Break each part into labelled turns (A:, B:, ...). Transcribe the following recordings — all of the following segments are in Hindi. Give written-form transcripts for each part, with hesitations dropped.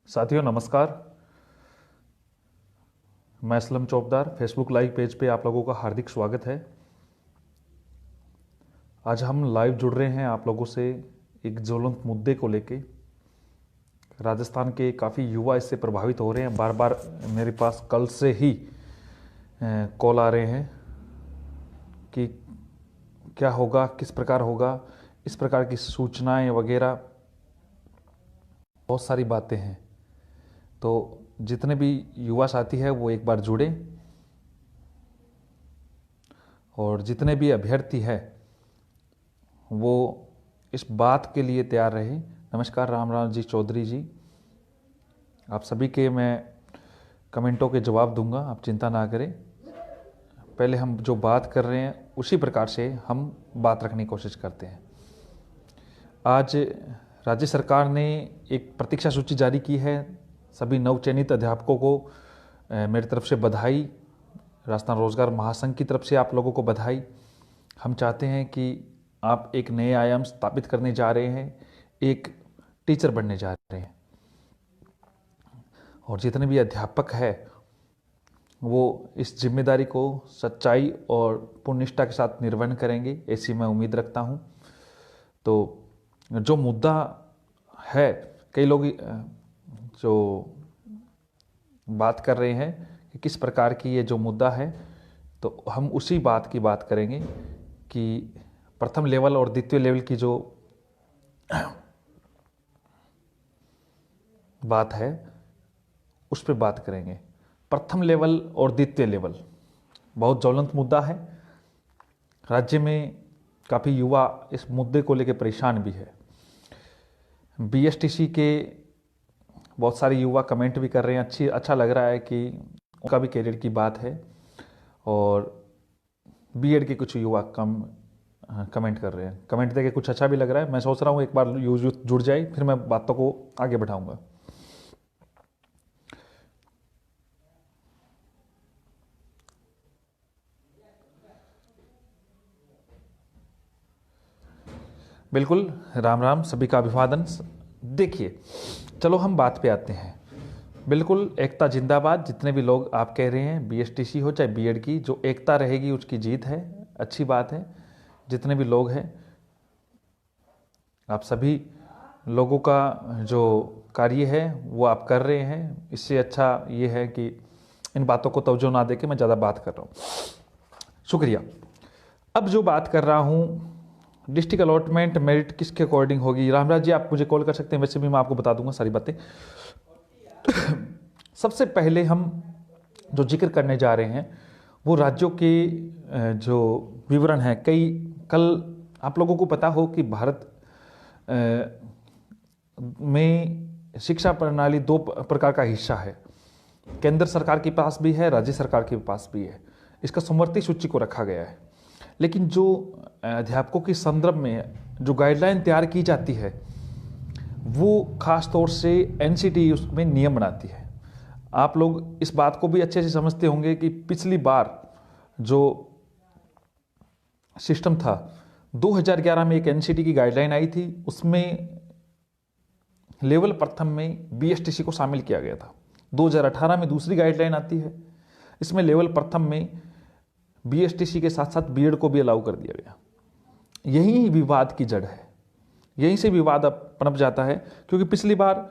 A: साथियों नमस्कार। मैं असलम चौबदार फेसबुक लाइव पेज पे आप लोगों का हार्दिक स्वागत है। आज हम लाइव जुड़ रहे हैं आप लोगों से एक ज्वलंत मुद्दे को लेके। राजस्थान के काफ़ी युवा इससे प्रभावित हो रहे हैं। बार बार मेरे पास कल से ही कॉल आ रहे हैं कि क्या होगा, किस प्रकार होगा, इस प्रकार की सूचनाएं वगैरह बहुत सारी बातें हैं। तो जितने भी युवा साथी हैं वो एक बार जुड़े और जितने भी अभ्यर्थी हैं वो इस बात के लिए तैयार रहे। नमस्कार राम जी चौधरी जी, आप सभी के मैं कमेंटों के जवाब दूंगा, आप चिंता ना करें। पहले हम जो बात कर रहे हैं उसी प्रकार से हम बात रखने की कोशिश करते हैं। आज राज्य सरकार ने एक प्रतीक्षा सूची जारी की है। सभी नवचयनित अध्यापकों को मेरी तरफ से बधाई। राजस्थान रोजगार महासंघ की तरफ से आप लोगों को बधाई। हम चाहते हैं कि आप एक नए आयाम स्थापित करने जा रहे हैं, एक टीचर बनने जा रहे हैं और जितने भी अध्यापक हैं वो इस जिम्मेदारी को सच्चाई और पूर्णनिष्ठा के साथ निर्वहन करेंगे, ऐसी मैं उम्मीद रखता हूं। तो जो मुद्दा है, कई लोग जो बात कर रहे हैं कि किस प्रकार की ये जो मुद्दा है, तो हम उसी बात की बात करेंगे कि प्रथम लेवल और द्वितीय लेवल की जो बात है उस पर बात करेंगे। प्रथम लेवल और द्वितीय लेवल बहुत ज्वलंत मुद्दा है। राज्य में काफ़ी युवा इस मुद्दे को लेकर परेशान भी है। बीएसटीसी के बहुत सारे युवा कमेंट भी कर रहे हैं। अच्छा लग रहा है कि उनका भी कैरियर की बात है और बीएड के कुछ युवा कमेंट कर रहे हैं। कमेंट देके कुछ अच्छा भी लग रहा है। मैं सोच रहा हूँ एक बार यूथ जुड़ जाए, फिर मैं बातों को आगे बढ़ाऊंगा। बिल्कुल, राम राम, सभी का अभिवादन। देखिए, चलो हम बात पे आते हैं। बिल्कुल एकता जिंदाबाद। जितने भी लोग आप कह रहे हैं, बीएसटीसी हो चाहे बीएड की, जो एकता रहेगी उसकी जीत है, अच्छी बात है। जितने भी लोग हैं, आप सभी लोगों का जो कार्य है वो आप कर रहे हैं। इससे अच्छा ये है कि इन बातों को तवज्जो ना देके मैं ज़्यादा बात कर रहा हूँ। शुक्रिया। अब जो बात कर रहा हूँ, डिस्ट्रिक्ट अलॉटमेंट मेरिट किसके अकॉर्डिंग होगी। रामराज जी आप मुझे कॉल कर सकते हैं, वैसे भी मैं आपको बता दूंगा सारी बातें। सबसे पहले हम जो जिक्र करने जा रहे हैं वो राज्यों के जो विवरण है। कल आप लोगों को पता हो कि भारत में शिक्षा प्रणाली दो प्रकार का हिस्सा है। केंद्र सरकार के पास भी है, राज्य सरकार के पास भी है। इसका समवर्ती सूची को रखा गया है। लेकिन जो अध्यापकों के संदर्भ में जो गाइडलाइन तैयार की जाती है वो खास तौर से एनसीटी उसमें नियम बनाती है। आप लोग इस बात को भी अच्छे से समझते होंगे कि पिछली बार जो सिस्टम था, 2011 में एक एनसीटी की गाइडलाइन आई थी, उसमें लेवल प्रथम में बीएसटीसी को शामिल किया गया था। 2018 में दूसरी गाइडलाइन आती है, इसमें लेवल प्रथम में बीएसटीसी के साथ साथ बीएड को भी अलाउ कर दिया गया। यही विवाद की जड़ है, यहीं से विवाद अब पनप जाता है। क्योंकि पिछली बार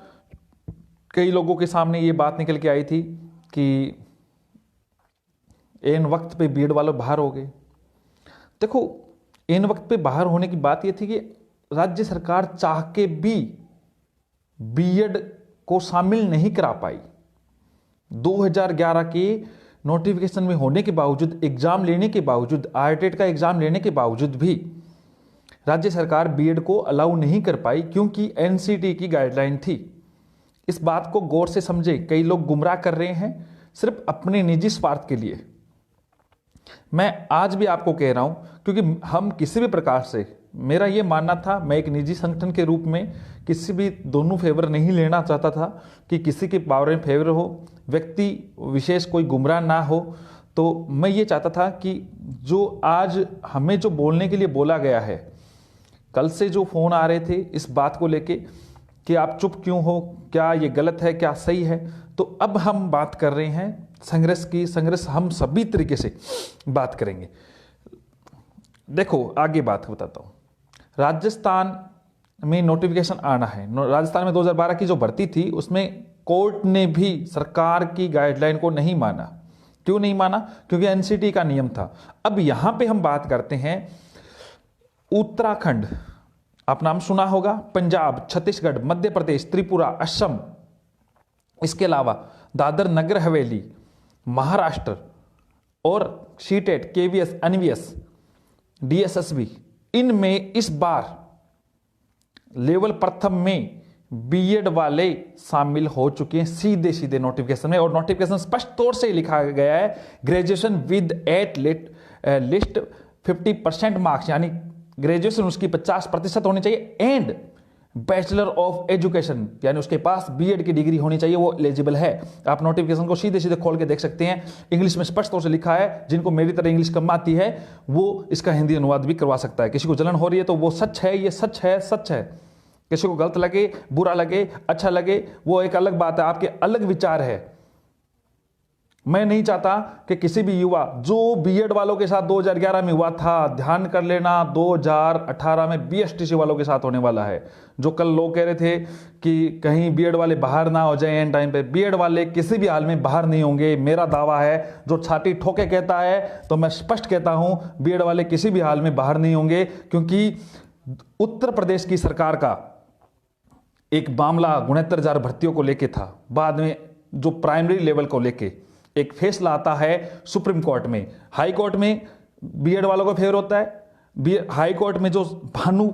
A: कई लोगों के सामने ये बात निकल के आई थी कि एन वक्त पे बीएड वाले बाहर हो गए। देखो, एन वक्त पे बाहर होने की बात ये थी कि राज्य सरकार चाह के भी बीएड को शामिल नहीं करा पाई। 2011 के नोटिफिकेशन में होने के बावजूद, एग्जाम लेने के बावजूद, आरटेट का एग्जाम लेने के बावजूद भी राज्य सरकार बीएड को अलाउ नहीं कर पाई, क्योंकि एनसीटी की गाइडलाइन थी। इस बात को गौर से समझे। कई लोग गुमराह कर रहे हैं सिर्फ अपने निजी स्वार्थ के लिए। मैं आज भी आपको कह रहा हूं, क्योंकि हम किसी भी प्रकार से, मेरा यह मानना था, मैं एक निजी संगठन के रूप में किसी भी दोनों फेवर नहीं लेना चाहता था कि किसी के पावर में फेवर हो, व्यक्ति विशेष कोई गुमराह ना हो। तो मैं ये चाहता था कि जो आज हमें जो बोलने के लिए बोला गया है, कल से जो फोन आ रहे थे इस बात को लेके कि आप चुप क्यों हो, क्या ये गलत है, क्या सही है। तो अब हम बात कर रहे हैं संघर्ष की। संघर्ष हम सभी तरीके से बात करेंगे। देखो आगे बात बताता हूँ। राजस्थान में नोटिफिकेशन आना है। राजस्थान में 2012 की जो भर्ती थी उसमें कोर्ट ने भी सरकार की गाइडलाइन को नहीं माना। क्यों नहीं माना? क्योंकि एनसीटी का नियम था। अब यहां पे हम बात करते हैं उत्तराखंड, आप नाम सुना होगा, पंजाब, छत्तीसगढ़, मध्य प्रदेश, त्रिपुरा, असम, इसके अलावा दादर नगर हवेली, महाराष्ट्र और सीटेट, केवीएस, एनवीएस, डीएसएसबी, इनमें इस बार लेवल प्रथम में बीएड वाले शामिल हो चुके हैं सीधे सीधे नोटिफिकेशन में। और नोटिफिकेशन स्पष्ट तौर से लिखा गया है graduation with at least 50% marks, यानी ग्रेजुएशन उसकी 50% होनी चाहिए, एंड बैचलर ऑफ एजुकेशन, यानी उसके पास बीएड की डिग्री होनी चाहिए, वो एलिजिबल है। आप नोटिफिकेशन को सीधे सीधे खोल के देख सकते हैं। इंग्लिश में स्पष्ट तौर से लिखा है। जिनको मेरी तरह इंग्लिश कम आती है वो इसका हिंदी अनुवाद भी करवा सकता है। किसी को जलन हो रही है तो वो सच है, ये सच है, सच है। किसी को गलत लगे, बुरा लगे, अच्छा लगे, वो एक अलग बात है, आपके अलग विचार है। मैं नहीं चाहता कि किसी भी युवा, जो बीएड वालों के साथ 2011 में हुआ था, ध्यान कर लेना 2018 में बीएसटीसी वालों के साथ होने वाला है। जो कल लोग कह रहे थे कि कहीं बीएड वाले बाहर ना हो जाएं एंड टाइम पे, बीएड वाले किसी भी हाल में बाहर नहीं होंगे, मेरा दावा है। जो छाती ठोके कहता है तो मैं स्पष्ट कहता हूं, बीएड वाले किसी भी हाल में बाहर नहीं होंगे। क्योंकि उत्तर प्रदेश की सरकार का एक मामला 69,000 भर्तियों को लेके था, बाद में जो प्राइमरी लेवल को लेके एक फैसला आता है सुप्रीम कोर्ट में। हाई कोर्ट में बीएड वालों को फेवर होता है। हाई कोर्ट में जो भानु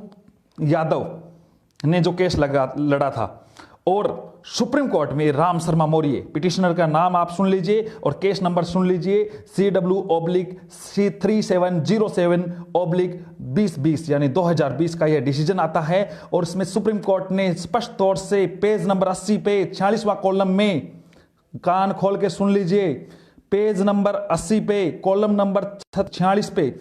A: यादव ने जो केस लड़ा था, और सुप्रीम कोर्ट में राम शर्मा मौर्य, पिटिशनर का नाम आप सुन लीजिए और केस नंबर सुन लीजिए, CW/C3707/2020, यानी 2020 का यह डिसीजन आता है। और इसमें सुप्रीम कोर्ट ने स्पष्ट तौर से पेज नंबर 80 पे 46वां कॉलम में, कान खोल के सुन लीजिए, पेज नंबर 80 पे कॉलम नंबर 46 पे,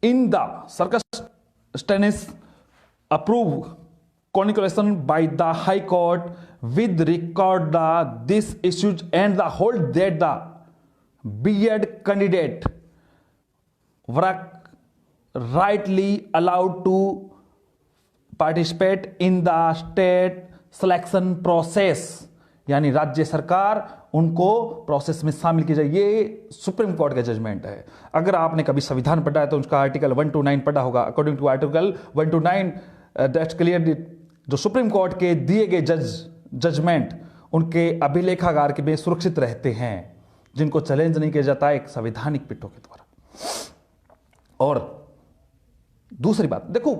A: in the circumstances approved conclusion by the High Court with regard to this issues and the hold that the B.Ed candidate were rightly allowed to participate in the state selection process, यानी राज्य सरकार उनको प्रोसेस में शामिल की जाए। ये सुप्रीम कोर्ट का जजमेंट है। अगर आपने कभी संविधान पढ़ा है तो उसका आर्टिकल 129 पढ़ा होगा। According to article 129 that's clear, जो सुप्रीम कोर्ट के दिए गए जजमेंट उनके अभिलेखागार के में सुरक्षित रहते हैं, जिनको चैलेंज नहीं किया जाता एक संवैधानिक पीठों के द्वारा। और दूसरी बात देखो,